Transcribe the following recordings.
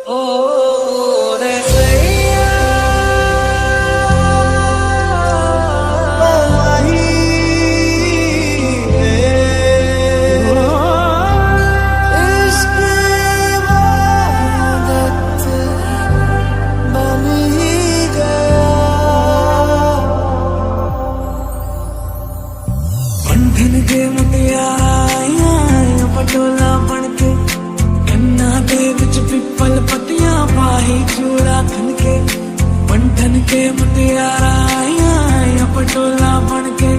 Oh, that's a Patola बनके कन्ना दे विच पिपल पत्तियां पाही चूड़ा खनके बंधन के मुटियारा आया पटोला बनके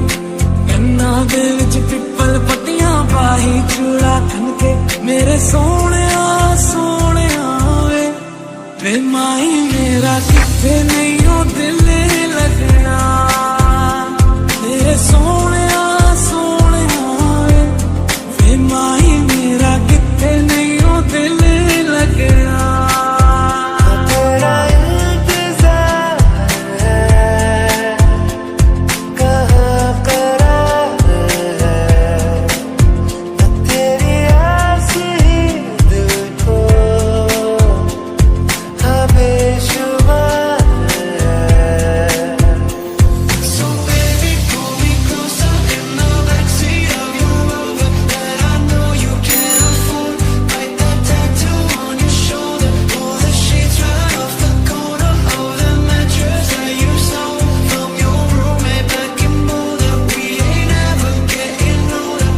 कन्ना दे विच पिपल पत्तियां पाही चूड़ा खनके मेरे सोने वे माई मेरा किथे नहीं हो दिल लगना मेरे सोने माई मेरा किथे नहीं हो दिल लगना तेरा इंतजार है कहाँ करार है तेरी आस ही दिल को बेशुमार है So baby pull me closer in the backseat of your Rover that I know you can't afford. Write that tattoo on your shoulder. Pull the sheets right off the corner of the mattress that you stole from your roommate back in Boulder. We ain't ever getting older.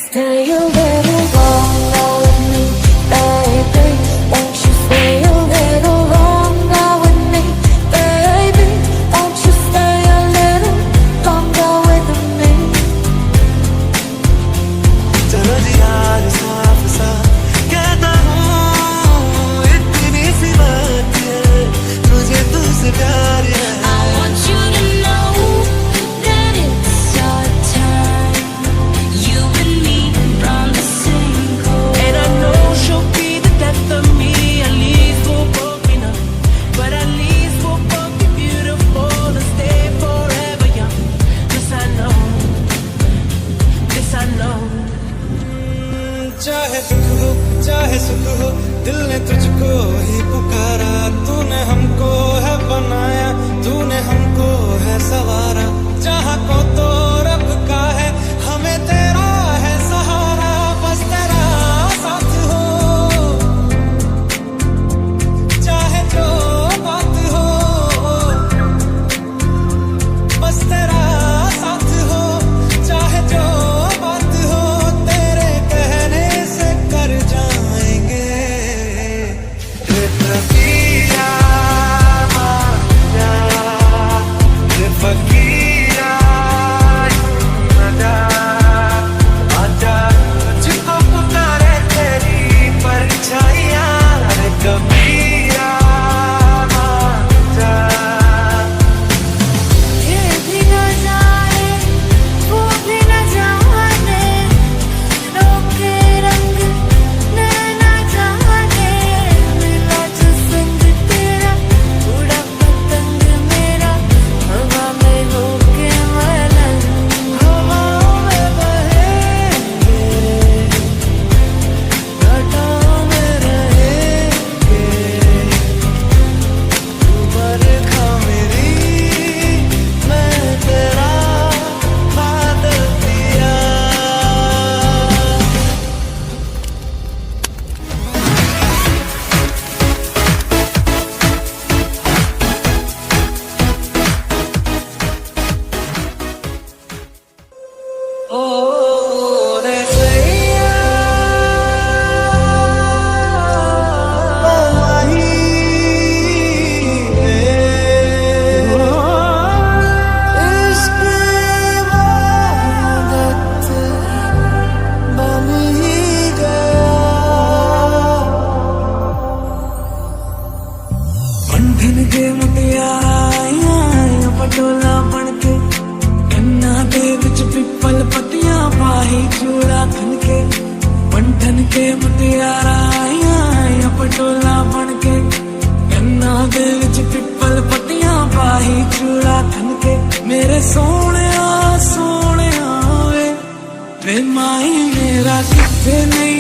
Stay a little longer with me, baby. Won't you stay a little longer with me, baby? Won't you stay a little longer with me? चलो जी आज साफ साफ कहता हूँ इतनी सी बात है तुझे तुझसे प्यार है I want you to know that it's our time. You and me from the same coast. And I know she'll be the death of me. At least we'll both be numb, but at least we'll both be beautiful and stay forever young. This I know, this I know. चाहे दुख हो चाहे सुख हो दिल ने तुझको ही पुकारा तूने हमको है बनाया तूने हमको है सवारा जहाँ को तो रब का है हमें तेरा है सहारा बस तेरा साथ हो चाहे जो बात हो बस तेरा साथ हो चाहे जो बात हो तेरे कहने से कर जाएंगे रे फकीरा मान जा रे फकीरा आजा आजा तुझको पुकारे तेरी परछाइयाँ रे कबीरा मान जा ये भी न जाए वो भी न जाने रोके रंग नैना जाने मिला जो संग तेरा उड़ा पतंग मेरा हवा में होके मलंग हवाओं में बहेंगे घटाओं में रहेंगे तू बरखा मेरी मैं तेरा बादल पिया Oh, that's a बंधन के मुटियारा आया पटोला बनके कन्ना दे विच पिपल पत्तियां पाही चूड़ा खनके बंधन के मुटियारा आया पटोला बनके कन्ना दे विच पिपल पत्तियां पाही चूड़ा खनके मेरे सोने वे माई मेरा किथे नहीं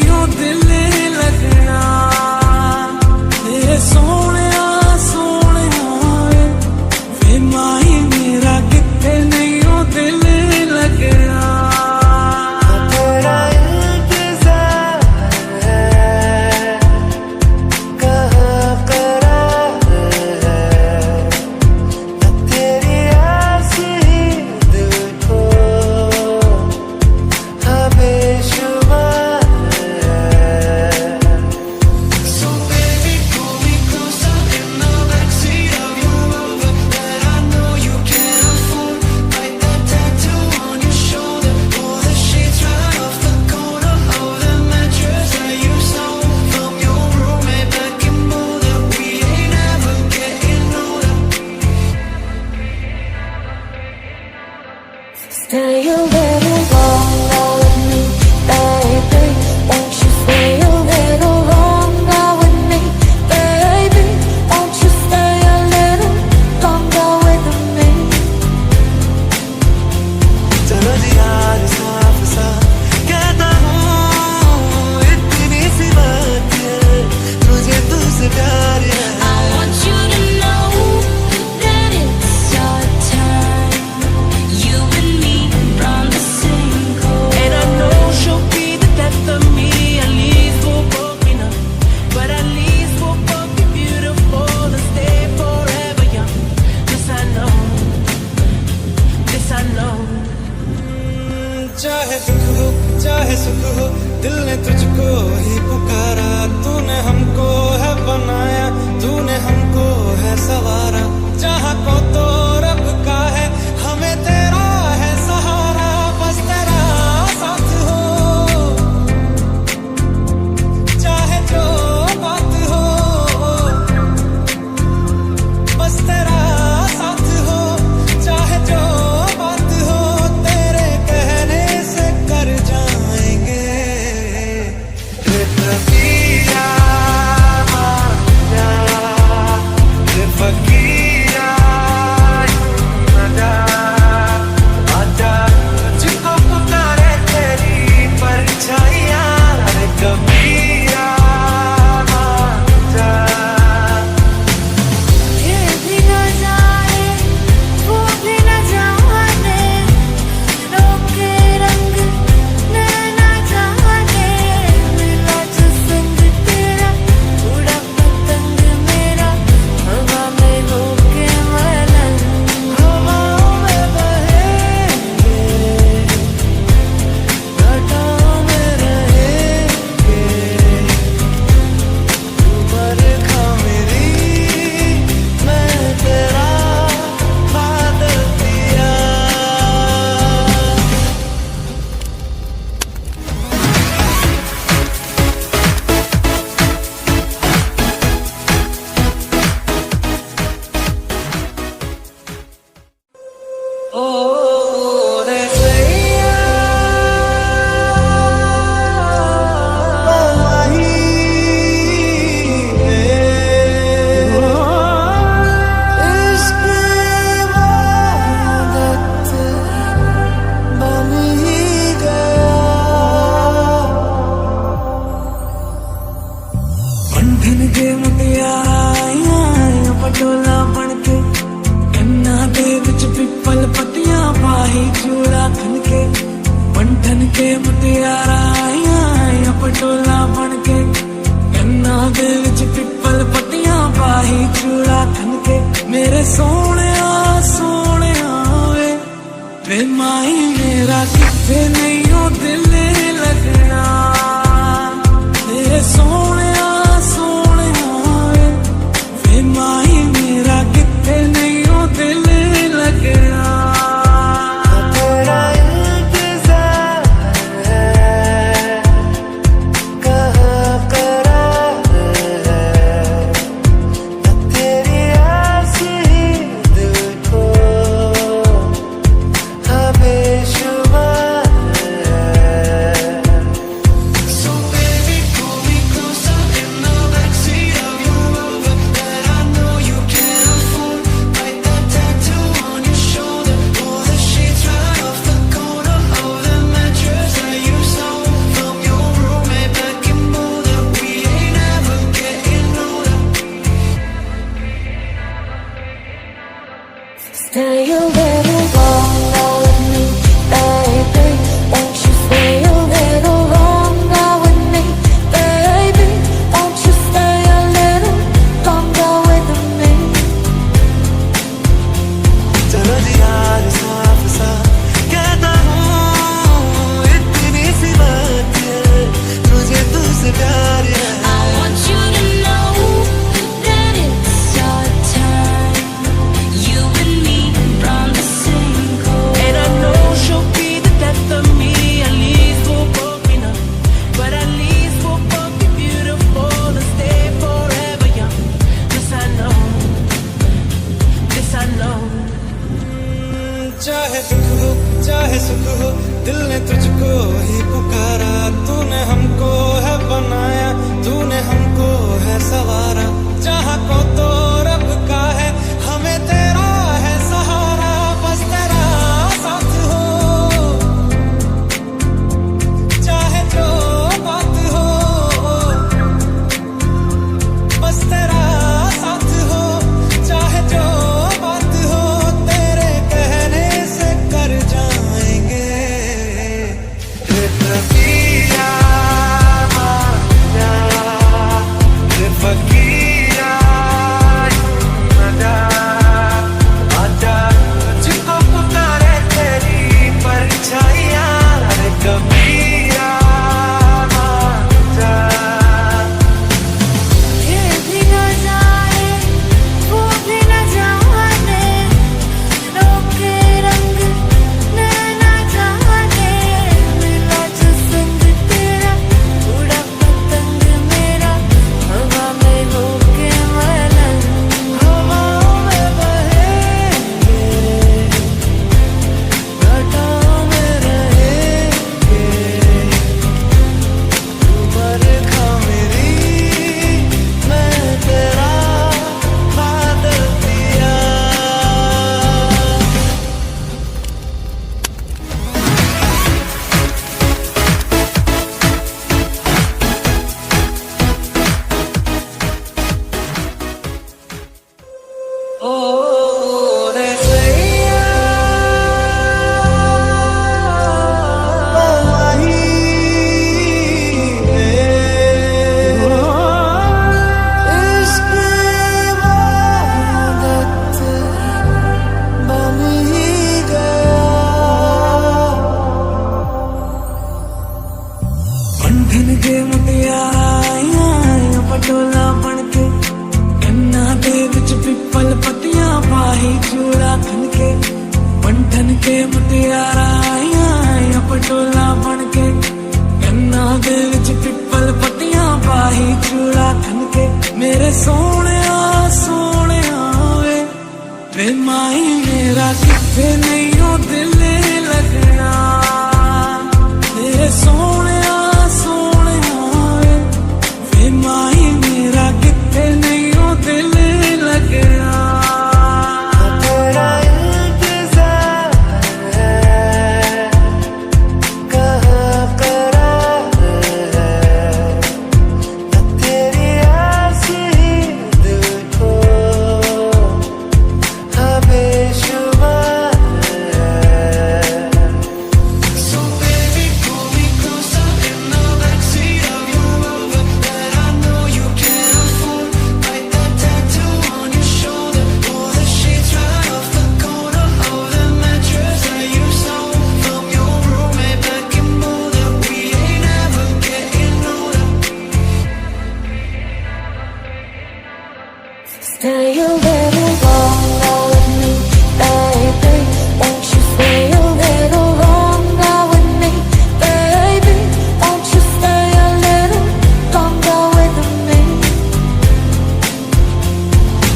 मैंने तुझको ही पुकारा, तूने हमको है बनाया, तूने हमको है सवारा, जहाँ को तो रब का है, हमें तेरा है सहारा, बस तेरा साथ हो, चाहे जो बात हो, बस तेरा साथ हो, चाहे जो बात हो, तेरे कहने से कर जाएंगे। बंधन के मुटियारा आईया पटोला बनके कन्ना दे विच पिपल पत्तियां पाही चूड़ा खनके बंधन के मुटियारा आईया पटोला बनके कन्ना दे विच पिपल पत्तियां पाही चूड़ा खनके मेरे सोने वे माई मेरा किथे नहीं हो दिल लगना मेरे सोने वे माई मेरा किथे नहीं हो दिल लगना तेरा इंतजार है कहाँ करार है तेरी आस ही दिल को बेशुमार है So baby pull me closer in the backseat of your Rover that I know you can't afford Write that tattoo on your shoulder Pull the sheets right off the corner of the mattress that you stole from your roommate back in Boulder We ain't ever getting older Stay a little longer with me, baby. Won't you stay a little longer with me, baby? Won't you stay a little longer with me?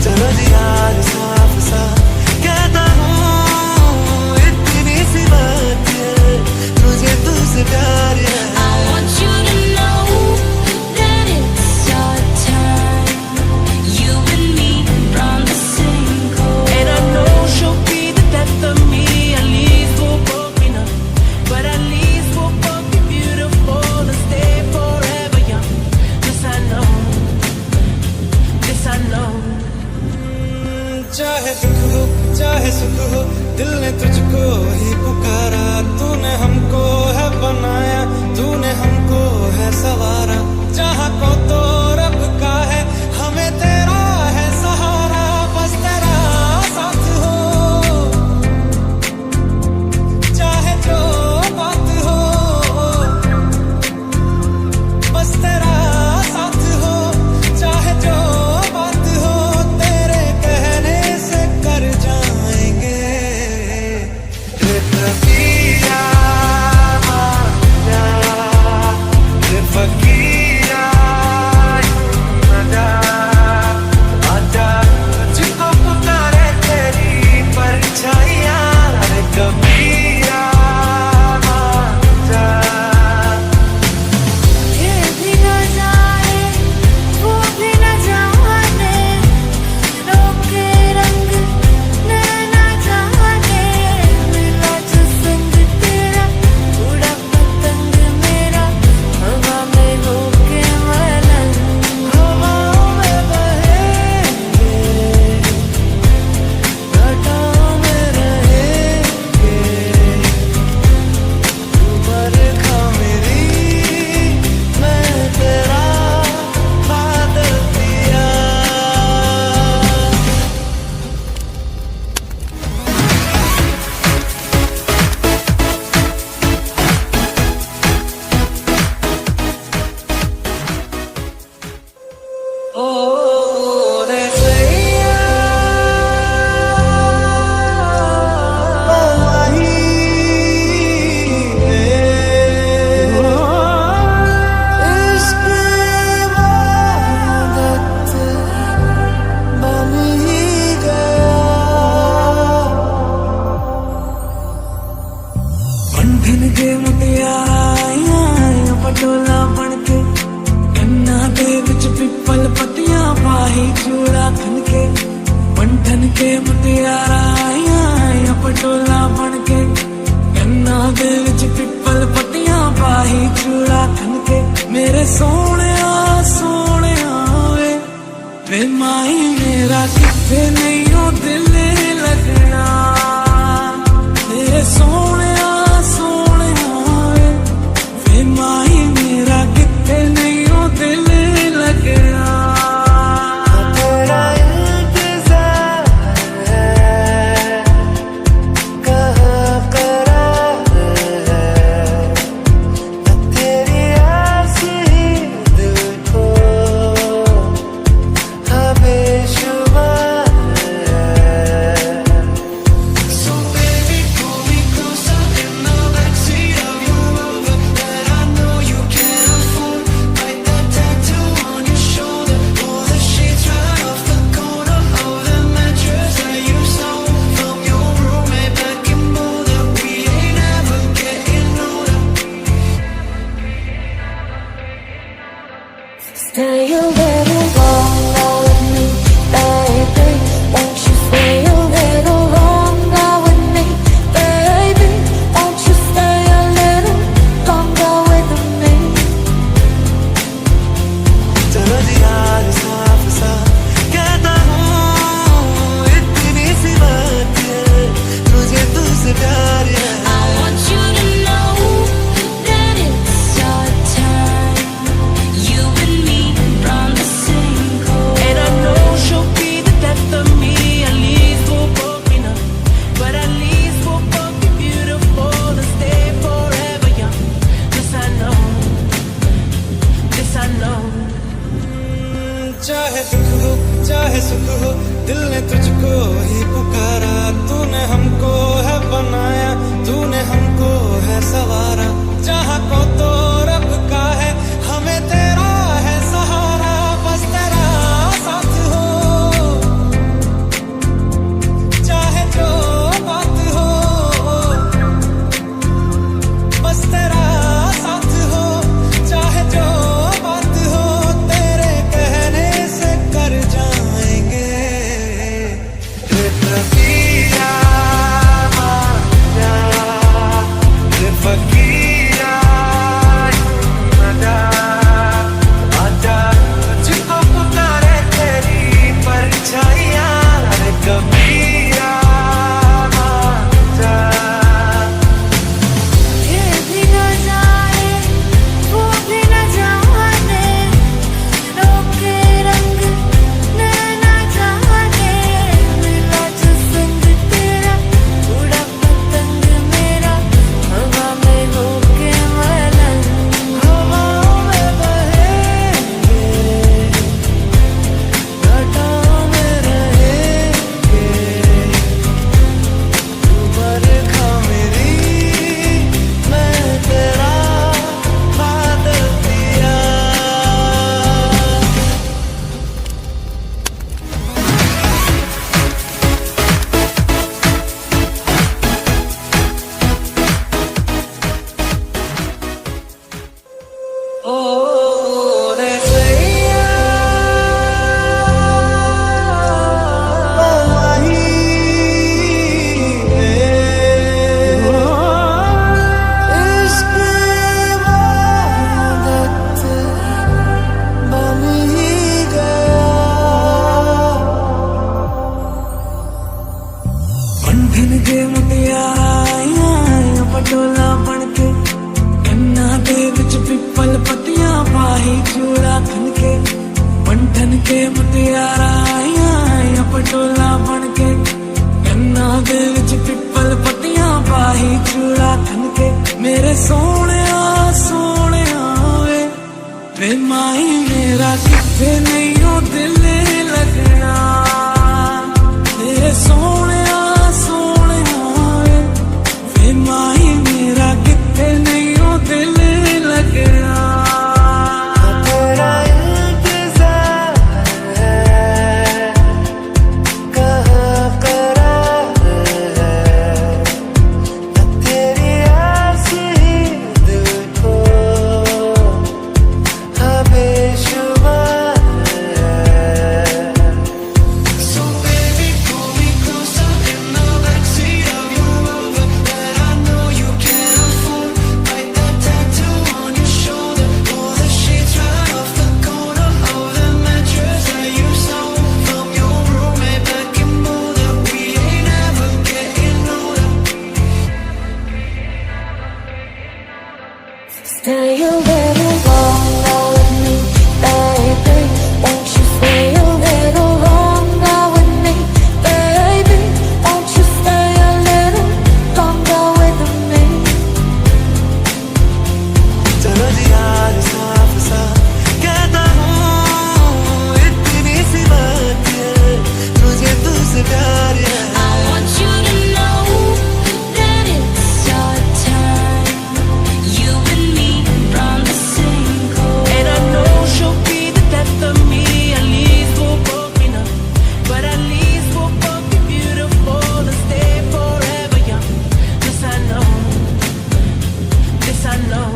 चलो जी यार साफ सा कहता हूँ इतनी सी बात है मुझे तुझसे प्यार है I want you to know that it's our time. You and me from the same coast. And I know she'll be the death of me At least we'll both be numb But at least we'll both be beautiful And stay forever young This I know This I know चाहे दुख हो चाहे सुख हो दिल ने तुझको ही पुकारा तूने हमको है बनाया तूने हमको है सवारा जहाँ को तो रब का है हमें तेरा है सहारा बस तेरा साथ हो चाहे जो बात हो बस तेरा साथ हो चाहे जो बात हो तेरे कहने से कर जाएंगे रे फकीरा मान जा रे फकीरा आजा आजा तुझको पुकारे तेरी परछाइयाँ रे कबीरा मान जा ये भी न जाए, वो भी न जाने, रोके रंग नैना जाने, मिला जो संग तेरा, उड़ा पतंग मेरा, हवा में होके मलंग। हवाओं में बहेंगे घटाओं में रहेंगे तू बरखा मेरी मैं तेरा बादल पिया ओ रे सैया माही इश्क इबादत बन ही गया बंधन के मुटियारा आईया पटोला बनके कन्ना दे विच पिपल पत्तियां पाही चूड़ा खनके बंधन के मुटियारा आईया पटोला बनके कन्ना दे विच पिपल पत्तियां पाही चूड़ा खनके मेरे सोने वे माई मेरा किथे नहीं हो दिल लगना मेरे सोने वे माई मेरा किथे नहीं हो दिल लगना तेरा इंतजार है कहाँ करार है तेरी आस Stay a little longer with me, baby. Won't you stay a little longer with me, baby? Won't you stay a little longer with me? चलो जी यार साफ सा कहता हूँ इतनी सी बात है मुझे तुझसे प्यार है I want you to know that it's our time. You and me from the same coast. And I know she'll be the death of me. At least we'll both be numb, but at least we'll both be beautiful and stay forever young. This I know, this I know. चाहे दुख हो चाहे सुख हो दिल ने तुझको ही पुकारा तूने हमको है बनाया तूने हमको है सवारा जहाँ को तो रब का है हमें तेरा है सहारा बस तेरा साथ हो चाहे जो बात हो बस तेरा साथ हो चाहे जो बात हो तेरे कहने से कर जाएंगे ये फकीरा माया ये फकीरा मजा आजा तुझको पुकारे तेरी परछाइयाँ अरे कबीरा माया ये भी न जाए वो भी न जाने रोके रंग नैना जाने मिला जो संग तेरा उड़ा पतंग मेरा हवा में होके मलंग हवाओं में बहेंगे घटाओं में रहेंगे तू बरखा मेरी मैं तेरा बादल पिया ओ रे सैया ओ माही इश्क इबादत बन ही गया बंधन के मुटियाइयां पटोला बनके कन्ना दे विच पिपल पत्तियां पाही चूड़ा खनके बंधन के मुटियाइयां पटोला बनके कन्ना दे विच पिपल पत्तियां पाही चूड़ा खनके मेरे सोहणिया सोहणिया वे माही मेरा किथे नहीं ओ दिल लगना तेरे सोहणिया सोहणिया वे माही मेरा किथे नहीं ओ दिल लगना तेरा इंतजार है कहाँ करार है तेरी आस ही दिल को बेशुमार है So baby pull me closer in the backseat of your Rover that I know you can't afford Bite that tattoo on your shoulder Pull the sheets right off the corner of the mattress that you stole from your roommate back in Boulder We ain't ever getting older Stay a little longer with me, baby. Won't you stay a little longer with me, baby? Won't you stay a little longer with me? चलो जी यार साफ सा कहता हूँ इतनी सी बात है मुझे तुझसे प्यार है I want you to know that it's our time. You and me from the same coast. And I know she'll be the death of me. At least we'll both be numb, but at least we'll both be beautiful and stay forever young. This I know, this I know.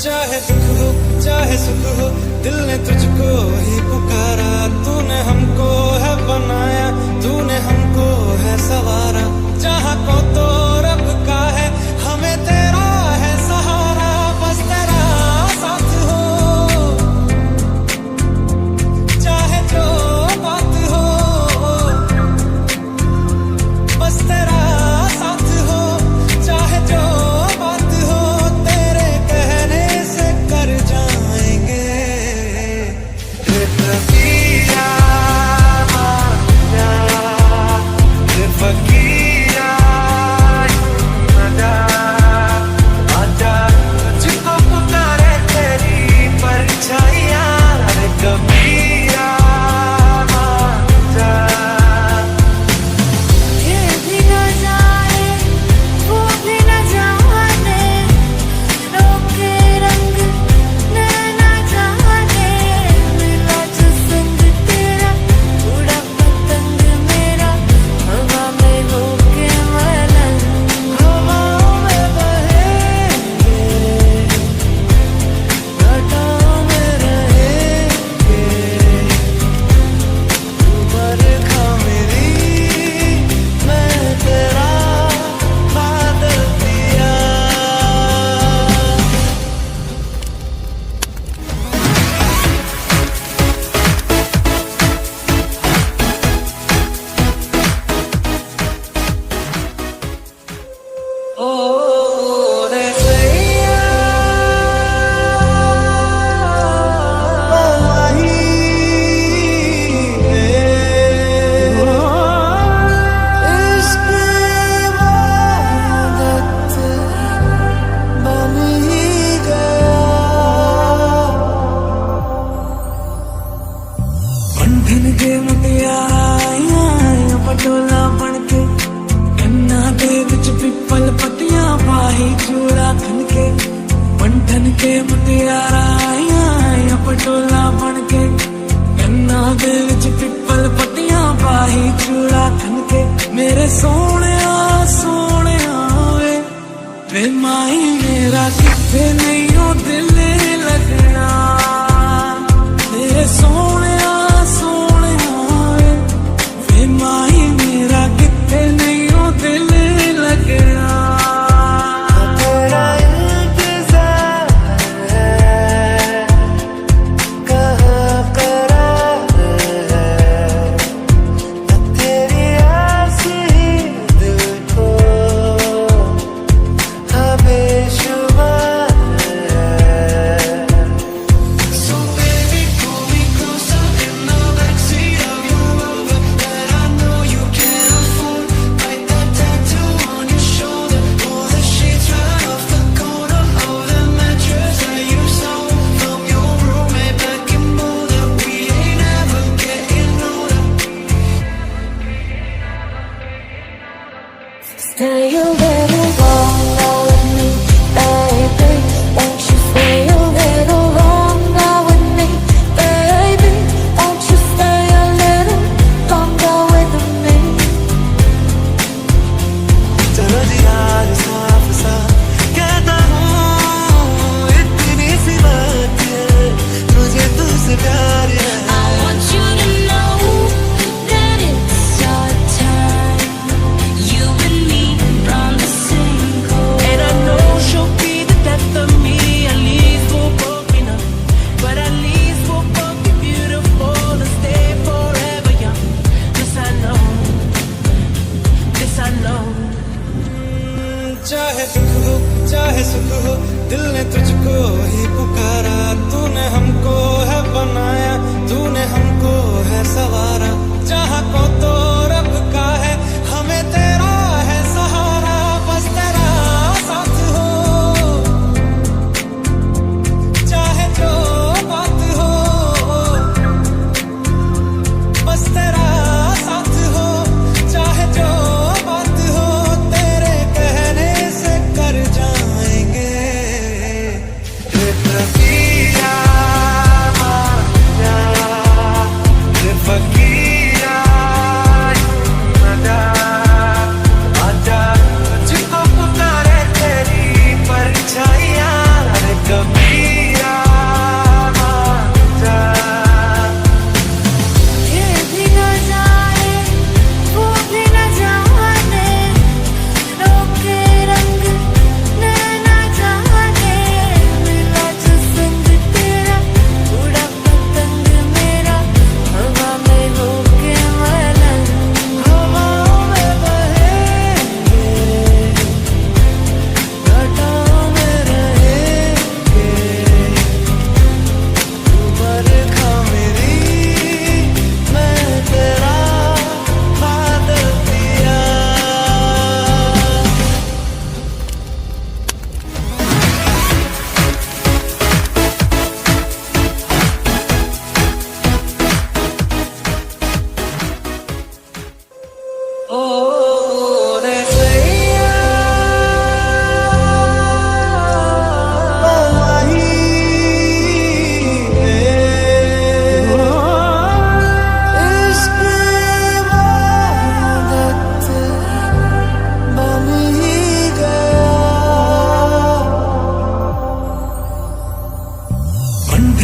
चाहे दुख हो चाहे सुख हो दिल ने तुझको ही पुकारा, तूने हमको है बनाया, तूने हमको है सवारा, जहाँ को तो रब का है हमें तेरा है सहारा, बस तेरा साथ हो चाहे जो बात हो, बस तेरा साथ हो चाहे जो बात हो, तेरे कहने से कर जाएंगे रे फकीरा माया, रे फकीरा मजा आजा, तुझको पुकारे तेरी परछाइयाँ, रे कबीरा माया। ये भी न जाए वो भी न जाने, रोके रंग नैना जाने, मिला जो संग तेरा उड़ा पतंग मेरा, हवा में होके मलंग। हवाओं में बहेंगे, घाटों में रहेंगे, तू बरखा मेरी, मैं तेरा बादल पिया। ओ रे सैया माही इश्क इबादत बन ही गया। बंधन के मुटियारा पटोला बन के, कन्ना दे विच पिपल पतियां पाही चूड़ा खन के, बंधन के मुटियारा पटोला बन के, कन्ना दे विच पिपल पतियां पाही चूड़ा खन के, मेरे सोने सोने वे वे माई मेरा किथे नहीं हो दिल लगना, तेरे सोने सोने वे माई मेरा किथे नहीं हो दिल लगना। तेरा इंतज़ार है, कहाँ करार है, तेरी आस ही दिल को हमें शुमार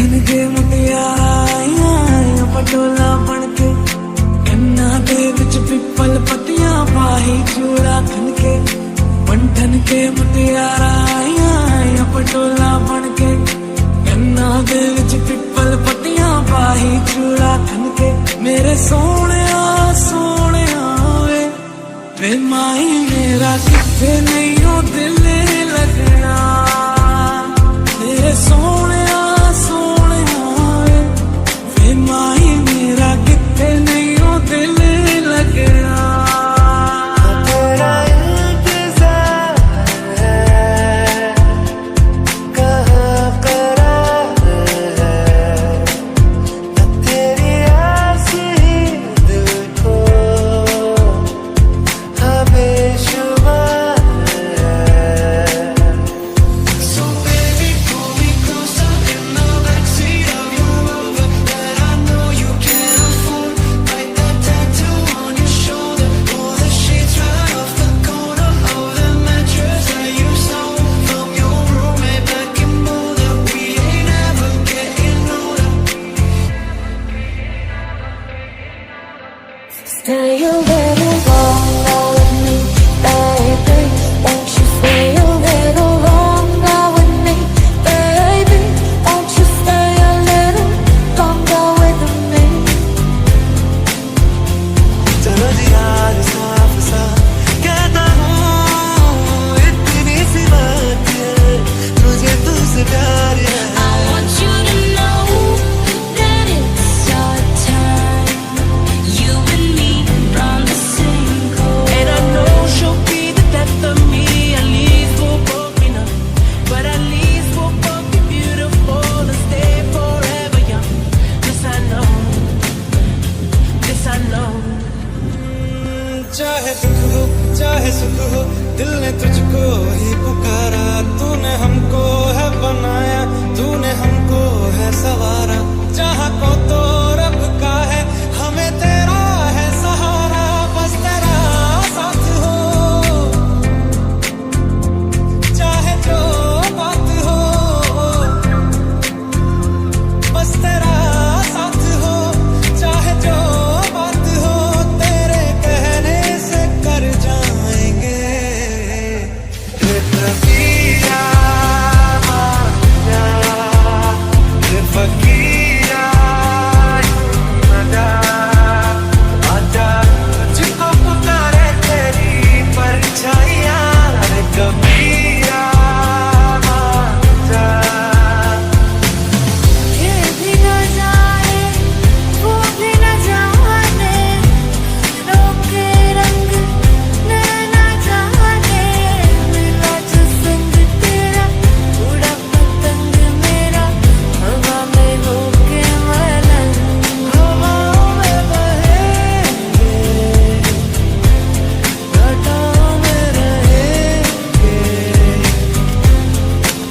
ठन के मुटियारा पटोला बनके कन्ना दे विच पिपल पत्तियां पाही चूड़ा खनके पंठन के मुटियारा पटोला बनके कन्ना दे विच पिपल पत्तियां पाही चूड़ा खनके मेरे सोने सोने वे माही मेरा किथे नहीं हो दिल लगना मेरे सोने सोने वे माही मेरा किथे नहीं हो दिल लगना तेरा इंतजार है कहाँ करार है तेरी आस ही दिल को बेशुमार है So baby pull me closer in the backseat of your Rover that I know you can't afford Write that tattoo on your shoulder Pull the sheets right off the corner of the mattress that you stole from your roommate back in Boulder We ain't ever getting older Stay a little longer with me, baby. Won't you stay a little longer with me, baby? Won't you stay a little longer with me? चलो जी आज साफ साफ कहता हूँ इतनी सी बात है मुझे तुझसे प्यार है I want you to know that it's our time. You and me round the same coast. And I know she'll be the death of me. At least we'll both be numb. But at least we'll both be beautiful and stay forever young. This I know. This I know. चाहे दुख हो चाहे सुख हो दिल ने तुझको ही पुकारा तूने हमको है बनाया तूने हमको है सवारा जहाँ को तो रब का है हमें तेरा है सहारा बस तेरा साथ हो चाहे जो बात हो बस तेरा साथ हो चाहे जो बात हो तेरे कहने से कर जाएंगे ये फकीरा मान जा ये फकीरा यूं न जा आजा तुझको पुकारे तेरी परछाइयाँ अरे कबीरा मान जा ये भी न जाए, वो भी न जाने, रोके रंग नैना जाने, मिला जो संग तेरा, उड़ा पतंग मेरा, हवा में होके मलंग। हवाओं में बहेंगे घटाओं में रहेंगे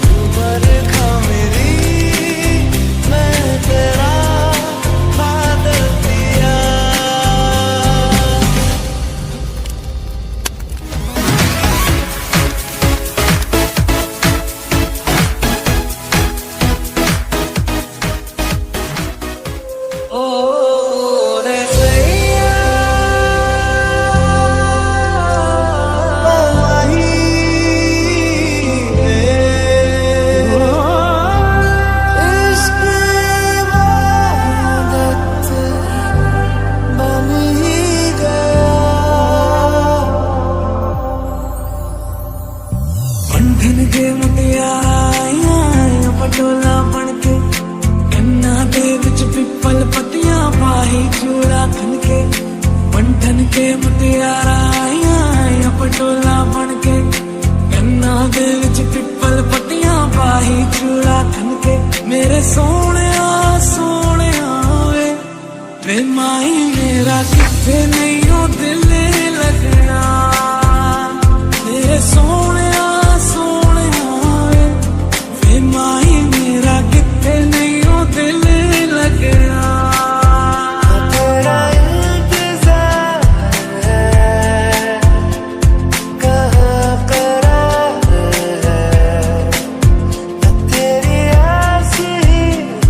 तू बरखा मेरी मैं तेरा बादल पिया ओ रे सैया माही इश्क इबादत बन ही गया पंठन के मुटियारा पटोला बनके कन्ना दे विच पिपल पत्तियां पाही चूड़ा खनके पंठन के मुटियारा पटोला बनके कन्ना दे विच पिपल पत्तियां पाही चूड़ा खनके मेरे सोने सोने वे माही मेरा किथे नहीं हो दिल लगना मेरे सोने सोने वे माही मेरा किथे नहीं हो दिल लगना तेरा इंतजार है कहाँ करार है तेरी आस ही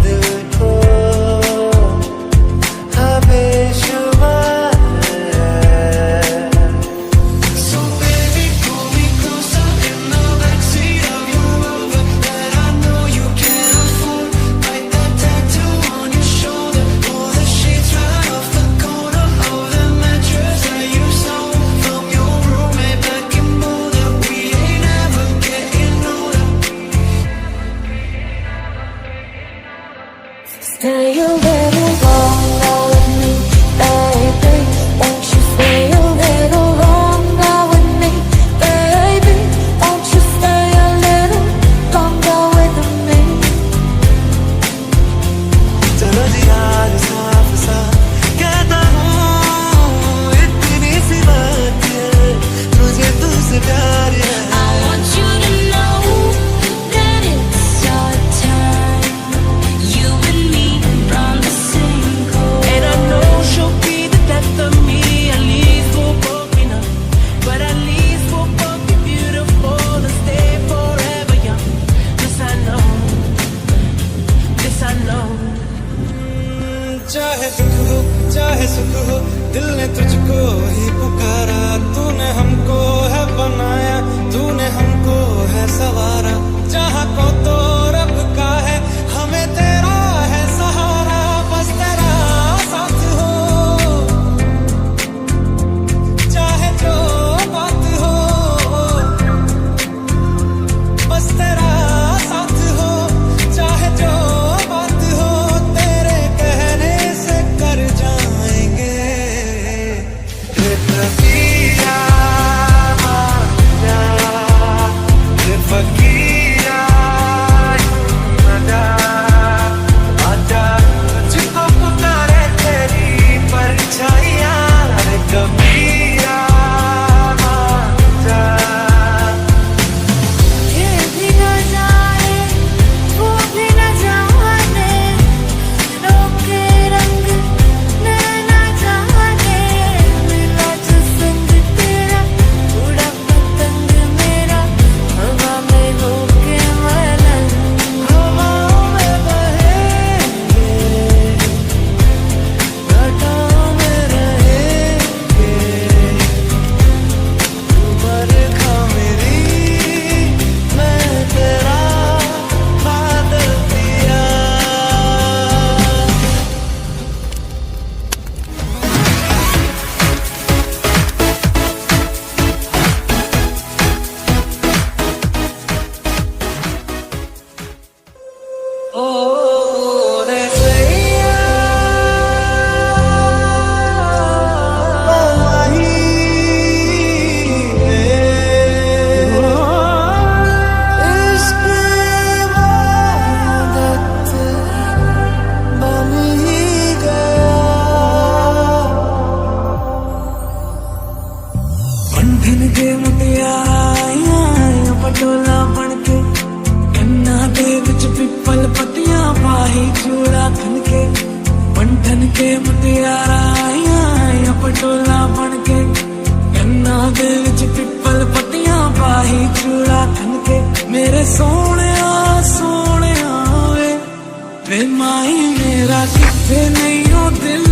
दिल Stay a little longer with me, baby. Won't you stay a little longer with me, baby? Won't you stay a little longer with me? चलो जी आज साफ साफ कहता हूँ, इतनी सी बात है, मुझे तुझसे प्यार है। I want you to know that it's our time. You and me on the same coast. And I know she'll be the death of me. At least we'll both be numb, but at least we'll both be beautiful and stay forever young. This I know, this I know. चाहे दुख हो चाहे सुख हो, दिल ने तुझको ही पुकारा। तूने हमको है बनाया, तूने हमको है सवारा। जहाँ को तो रब का है, हमें तेरा है सहारा। बस तेरा साथ हो, चाहे जो बात हो। बस तेरा साथ हो, चाहे जो बात हो। तेरे कहने से कर जाएंगे। रे फकीरा आजा, रे फकीरा आजा, आजा। तुझको पुकारे तेरी परछाइयाँ। रे कबीरा आजा। ये भी न जाए, वो भी न जाने, रोके रंग नैना जाने। मिला जो संग तेरा, उड़ा पतंग मेरा, हवा में होके मलंग। हवाओं में बहेंगे, घटाओं में रहेंगे। तू बरखा मेरी, मैं तेरा बादल पिया। ओ रे सैया, ओ माही इश्क इबादत बन ही गया। बंधन के मुटियारा पटोला बनके, कन्ना दे विच पिपल पत्तियां पाही चूड़ा खनके। बंधन के मुटियारा पटोला बनके, कन्ना दे विच पिपल पत्तियां पाही चूड़ा खनके। मेरे सोने सोने वे माही मेरा किथे नहीं हो दिल